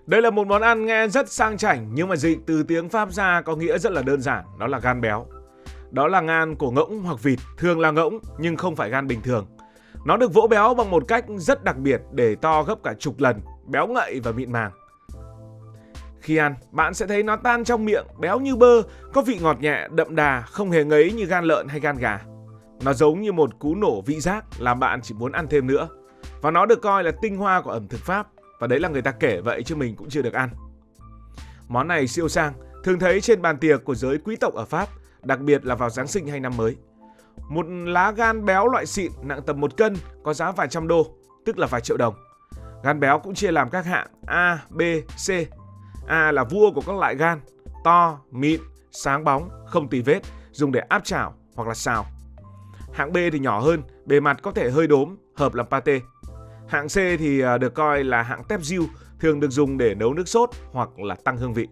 Đây là một món ăn nghe rất sang chảnh nhưng mà dịch từ tiếng Pháp ra có nghĩa rất là đơn giản, đó là gan béo. Đó là gan của ngỗng hoặc vịt, thường là ngỗng nhưng không phải gan bình thường. Nó được vỗ béo bằng một cách rất đặc biệt để to gấp cả chục lần, béo ngậy và mịn màng. Khi ăn, bạn sẽ thấy nó tan trong miệng, béo như bơ, có vị ngọt nhẹ, đậm đà, không hề ngấy như gan lợn hay gan gà. Nó giống như một cú nổ vị giác làm bạn chỉ muốn ăn thêm nữa. Và nó được coi là tinh hoa của ẩm thực Pháp. Và đấy là người ta kể vậy chứ mình cũng chưa được ăn. Món này siêu sang, thường thấy trên bàn tiệc của giới quý tộc ở Pháp, đặc biệt là vào Giáng sinh hay năm mới. Một lá gan béo loại xịn nặng tầm 1 cân có giá vài trăm đô, tức là vài triệu đồng. Gan béo cũng chia làm các hạng A, B, C. A là vua của các loại gan, to, mịn, sáng bóng, không tì vết, dùng để áp chảo hoặc là xào. Hạng B thì nhỏ hơn, bề mặt có thể hơi đốm, hợp làm pate. Hạng C thì được coi là hạng tép diêu, thường được dùng để nấu nước sốt hoặc là tăng hương vị.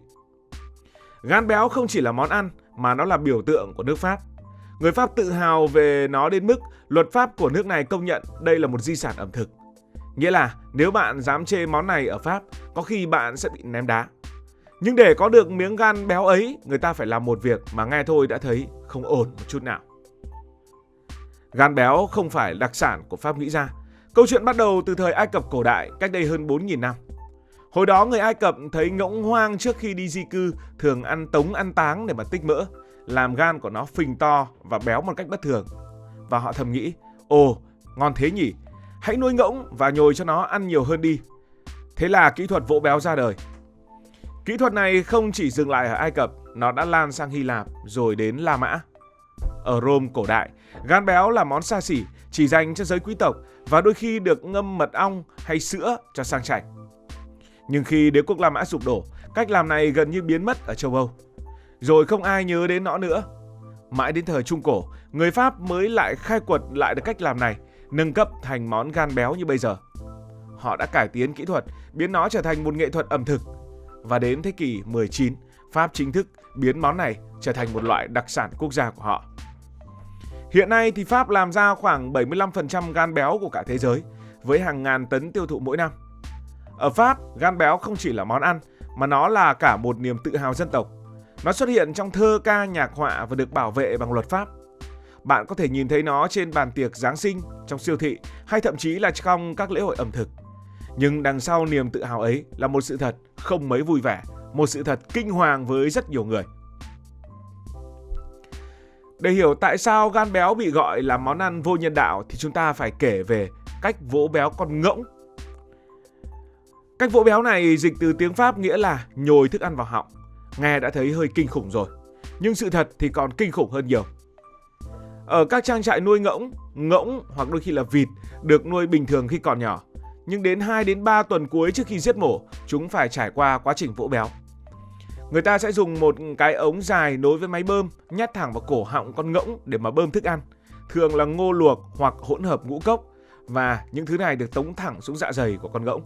Gan béo không chỉ là món ăn mà nó là biểu tượng của nước Pháp. Người Pháp tự hào về nó đến mức luật pháp của nước này công nhận đây là một di sản ẩm thực. Nghĩa là nếu bạn dám chê món này ở Pháp, có khi bạn sẽ bị ném đá. Nhưng để có được miếng gan béo ấy, người ta phải làm một việc mà nghe thôi đã thấy không ổn một chút nào. Gan béo không phải đặc sản của Pháp nghĩ ra. Câu chuyện bắt đầu từ thời Ai Cập cổ đại, cách đây hơn 4.000 năm. Hồi đó người Ai Cập thấy ngỗng hoang trước khi đi di cư thường ăn tống ăn táng để mà tích mỡ, làm gan của nó phình to và béo một cách bất thường. Và họ thầm nghĩ, ồ, ngon thế nhỉ, hãy nuôi ngỗng và nhồi cho nó ăn nhiều hơn đi. Thế là kỹ thuật vỗ béo ra đời. Kỹ thuật này không chỉ dừng lại ở Ai Cập, nó đã lan sang Hy Lạp rồi đến La Mã. Ở Rome cổ đại, gan béo là món xa xỉ, chỉ dành cho giới quý tộc và đôi khi được ngâm mật ong hay sữa cho sang chảnh. Nhưng khi đế quốc La Mã sụp đổ, cách làm này gần như biến mất ở châu Âu. Rồi không ai nhớ đến nó nữa. Mãi đến thời Trung Cổ, người Pháp mới lại khai quật lại được cách làm này, nâng cấp thành món gan béo như bây giờ. Họ đã cải tiến kỹ thuật, biến nó trở thành một nghệ thuật ẩm thực. Và đến thế kỷ 19, Pháp chính thức biến món này trở thành một loại đặc sản quốc gia của họ. Hiện nay thì Pháp làm ra khoảng 75% gan béo của cả thế giới, với hàng ngàn tấn tiêu thụ mỗi năm. Ở Pháp, gan béo không chỉ là món ăn, mà nó là cả một niềm tự hào dân tộc. Nó xuất hiện trong thơ ca, nhạc họa và được bảo vệ bằng luật pháp. Bạn có thể nhìn thấy nó trên bàn tiệc Giáng sinh, trong siêu thị hay thậm chí là trong các lễ hội ẩm thực. Nhưng đằng sau niềm tự hào ấy là một sự thật không mấy vui vẻ, một sự thật kinh hoàng với rất nhiều người. Để hiểu tại sao gan béo bị gọi là món ăn vô nhân đạo thì chúng ta phải kể về cách vỗ béo con ngỗng. Cách vỗ béo này dịch từ tiếng Pháp nghĩa là nhồi thức ăn vào họng. Nghe đã thấy hơi kinh khủng rồi, nhưng sự thật thì còn kinh khủng hơn nhiều. Ở các trang trại nuôi ngỗng hoặc đôi khi là vịt được nuôi bình thường khi còn nhỏ. Nhưng đến 2 đến 3 tuần cuối trước khi giết mổ, chúng phải trải qua quá trình vỗ béo. Người ta sẽ dùng một cái ống dài nối với máy bơm nhét thẳng vào cổ họng con ngỗng để mà bơm thức ăn, thường là ngô luộc hoặc hỗn hợp ngũ cốc, và những thứ này được tống thẳng xuống dạ dày của con ngỗng.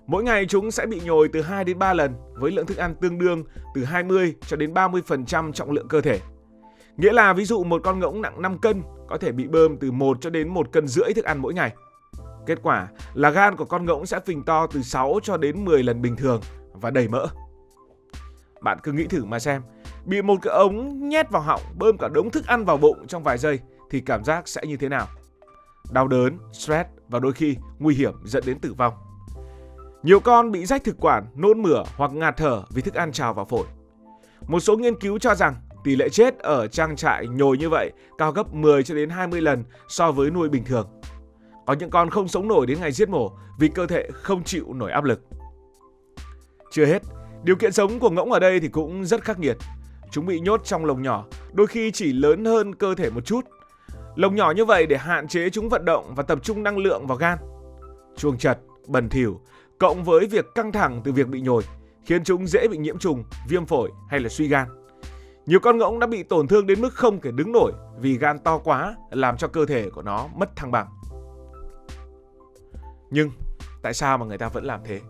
Mỗi ngày chúng sẽ bị nhồi từ 2 đến 3 lần với lượng thức ăn tương đương từ 20 cho đến 30% trọng lượng cơ thể. Nghĩa là ví dụ một con ngỗng nặng 5 cân có thể bị bơm từ 1 cho đến 1,5 cân thức ăn mỗi ngày. Kết quả là gan của con ngỗng sẽ phình to từ 6 cho đến 10 lần bình thường và đầy mỡ. Bạn cứ nghĩ thử mà xem, bị một cái ống nhét vào họng bơm cả đống thức ăn vào bụng trong vài giây thì cảm giác sẽ như thế nào? Đau đớn, stress và đôi khi nguy hiểm dẫn đến tử vong. Nhiều con bị rách thực quản, nôn mửa hoặc ngạt thở vì thức ăn trào vào phổi. Một số nghiên cứu cho rằng tỷ lệ chết ở trang trại nhồi như vậy cao gấp 10 cho đến 20 lần so với nuôi bình thường. Có những con không sống nổi đến ngày giết mổ vì cơ thể không chịu nổi áp lực. Chưa hết, điều kiện sống của ngỗng ở đây thì cũng rất khắc nghiệt. Chúng bị nhốt trong lồng nhỏ, đôi khi chỉ lớn hơn cơ thể một chút. Lồng nhỏ như vậy để hạn chế chúng vận động và tập trung năng lượng vào gan. Chuồng chật, bẩn thỉu, cộng với việc căng thẳng từ việc bị nhồi, khiến chúng dễ bị nhiễm trùng, viêm phổi hay là suy gan. Nhiều con ngỗng đã bị tổn thương đến mức không thể đứng nổi vì gan to quá, làm cho cơ thể của nó mất thăng bằng. Nhưng tại sao mà người ta vẫn làm thế?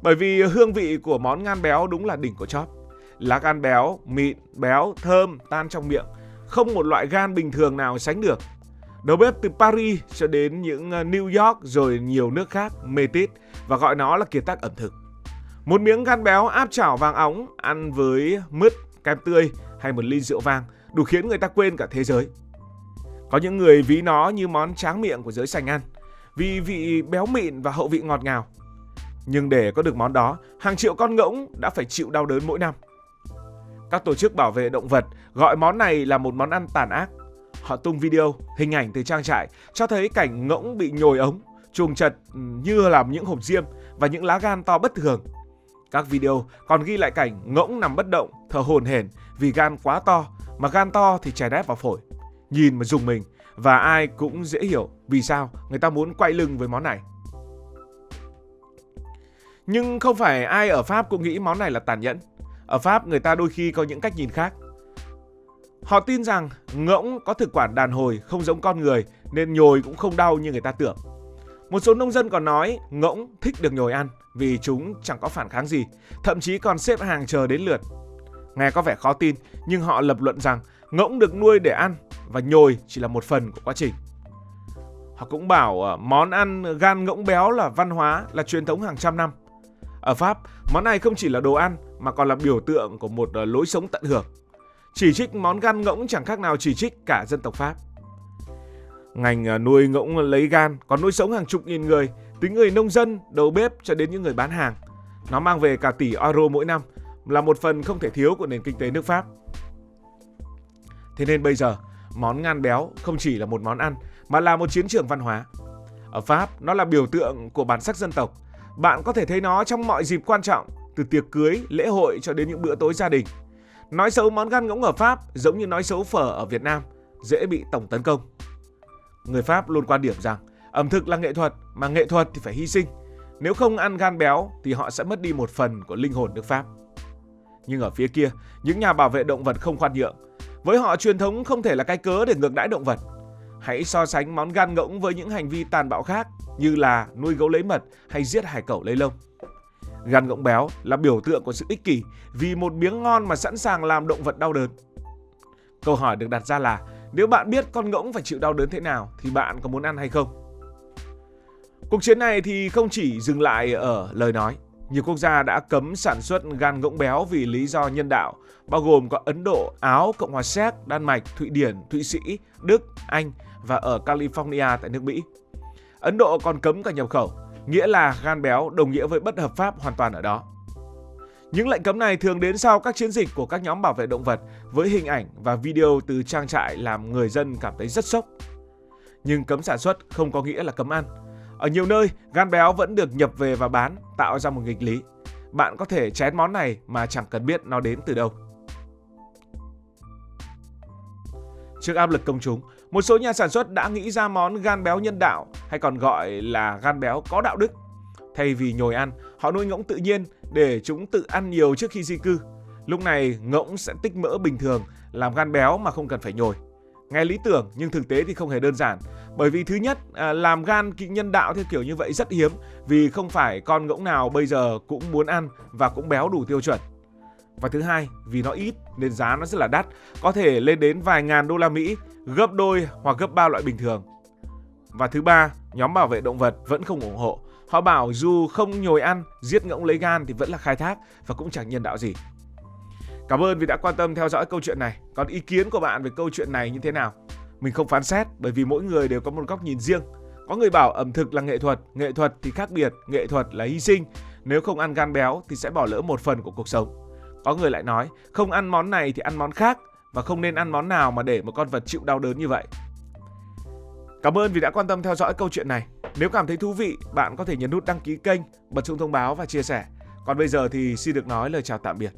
Bởi vì hương vị của món gan béo đúng là đỉnh của chóp. Lá gan béo, mịn, béo, thơm, tan trong miệng. Không một loại gan bình thường nào sánh được. Đầu bếp từ Paris cho đến những New York rồi nhiều nước khác mê tít và gọi nó là kiệt tác ẩm thực. Một miếng gan béo áp chảo vàng óng ăn với mứt, kem tươi hay một ly rượu vang đủ khiến người ta quên cả thế giới. Có những người ví nó như món tráng miệng của giới sành ăn vì vị béo mịn và hậu vị ngọt ngào. Nhưng để có được món đó, hàng triệu con ngỗng đã phải chịu đau đớn mỗi năm. Các tổ chức bảo vệ động vật gọi món này là một món ăn tàn ác. Họ tung video, hình ảnh từ trang trại cho thấy cảnh ngỗng bị nhồi ống, chuồng chật như là những hộp diêm và những lá gan to bất thường. Các video còn ghi lại cảnh ngỗng nằm bất động, thở hổn hển vì gan quá to, mà gan to thì chèn ép vào phổi. Nhìn mà rùng mình, và ai cũng dễ hiểu vì sao người ta muốn quay lưng với món này. Nhưng không phải ai ở Pháp cũng nghĩ món này là tàn nhẫn. Ở Pháp người ta đôi khi có những cách nhìn khác. Họ tin rằng ngỗng có thực quản đàn hồi không giống con người nên nhồi cũng không đau như người ta tưởng. Một số nông dân còn nói ngỗng thích được nhồi ăn vì chúng chẳng có phản kháng gì, thậm chí còn xếp hàng chờ đến lượt. Nghe có vẻ khó tin, nhưng họ lập luận rằng ngỗng được nuôi để ăn và nhồi chỉ là một phần của quá trình. Họ cũng bảo món ăn gan ngỗng béo là văn hóa, là truyền thống hàng trăm năm. Ở Pháp, món này không chỉ là đồ ăn mà còn là biểu tượng của một lối sống tận hưởng. Chỉ trích món gan ngỗng chẳng khác nào chỉ trích cả dân tộc Pháp. Ngành nuôi ngỗng lấy gan còn nuôi sống hàng chục nghìn người, từ người nông dân, đầu bếp cho đến những người bán hàng. Nó mang về cả tỷ euro mỗi năm, là một phần không thể thiếu của nền kinh tế nước Pháp. Thế nên bây giờ, món gan béo không chỉ là một món ăn mà là một chiến trường văn hóa. Ở Pháp, nó là biểu tượng của bản sắc dân tộc. Bạn có thể thấy nó trong mọi dịp quan trọng, từ tiệc cưới, lễ hội cho đến những bữa tối gia đình. Nói xấu món gan ngỗng ở Pháp giống như nói xấu phở ở Việt Nam, dễ bị tổng tấn công. Người Pháp luôn quan điểm rằng ẩm thực là nghệ thuật, mà nghệ thuật thì phải hy sinh. Nếu không ăn gan béo thì họ sẽ mất đi một phần của linh hồn nước Pháp. Nhưng ở phía kia, những nhà bảo vệ động vật không khoan nhượng. Với họ, truyền thống không thể là cái cớ để ngược đãi động vật. Hãy so sánh món gan ngỗng với những hành vi tàn bạo khác như là nuôi gấu lấy mật hay giết hải cẩu lấy lông. Gan ngỗng béo là biểu tượng của sự ích kỷ vì một miếng ngon mà sẵn sàng làm động vật đau đớn. Câu hỏi được đặt ra là nếu bạn biết con ngỗng phải chịu đau đớn thế nào thì bạn có muốn ăn hay không? Cuộc chiến này thì không chỉ dừng lại ở lời nói. Nhiều quốc gia đã cấm sản xuất gan ngỗng béo vì lý do nhân đạo, bao gồm có Ấn Độ, Áo, Cộng hòa Séc, Đan Mạch, Thụy Điển, Thụy Sĩ, Đức, Anh và ở California tại nước Mỹ. Ấn Độ còn cấm cả nhập khẩu, nghĩa là gan béo đồng nghĩa với bất hợp pháp hoàn toàn ở đó. Những lệnh cấm này thường đến sau các chiến dịch của các nhóm bảo vệ động vật với hình ảnh và video từ trang trại làm người dân cảm thấy rất sốc. Nhưng cấm sản xuất không có nghĩa là cấm ăn. Ở nhiều nơi, gan béo vẫn được nhập về và bán, tạo ra một nghịch lý. Bạn có thể chén món này mà chẳng cần biết nó đến từ đâu. Trước áp lực công chúng, một số nhà sản xuất đã nghĩ ra món gan béo nhân đạo, hay còn gọi là gan béo có đạo đức. Thay vì nhồi ăn, họ nuôi ngỗng tự nhiên để chúng tự ăn nhiều trước khi di cư. Lúc này, ngỗng sẽ tích mỡ bình thường, làm gan béo mà không cần phải nhồi. Nghe lý tưởng nhưng thực tế thì không hề đơn giản. Bởi vì thứ nhất, làm gan nhân đạo theo kiểu như vậy rất hiếm, vì không phải con ngỗng nào bây giờ cũng muốn ăn và cũng béo đủ tiêu chuẩn. Và thứ hai, vì nó ít nên giá nó rất là đắt, có thể lên đến vài ngàn đô la Mỹ, gấp đôi hoặc gấp 3 loại bình thường. Và thứ ba, nhóm bảo vệ động vật vẫn không ủng hộ. Họ bảo dù không nhồi ăn, giết ngỗng lấy gan thì vẫn là khai thác và cũng chẳng nhân đạo gì. Cảm ơn vì đã quan tâm theo dõi câu chuyện này. Còn ý kiến của bạn về câu chuyện này như thế nào? Mình không phán xét bởi vì mỗi người đều có một góc nhìn riêng. Có người bảo ẩm thực là nghệ thuật thì khác biệt, nghệ thuật là hy sinh. Nếu không ăn gan béo thì sẽ bỏ lỡ một phần của cuộc sống. Có người lại nói không ăn món này thì ăn món khác và không nên ăn món nào mà để một con vật chịu đau đớn như vậy. Cảm ơn vì đã quan tâm theo dõi câu chuyện này. Nếu cảm thấy thú vị, bạn có thể nhấn nút đăng ký kênh, bật chuông thông báo và chia sẻ. Còn bây giờ thì xin được nói lời chào tạm biệt.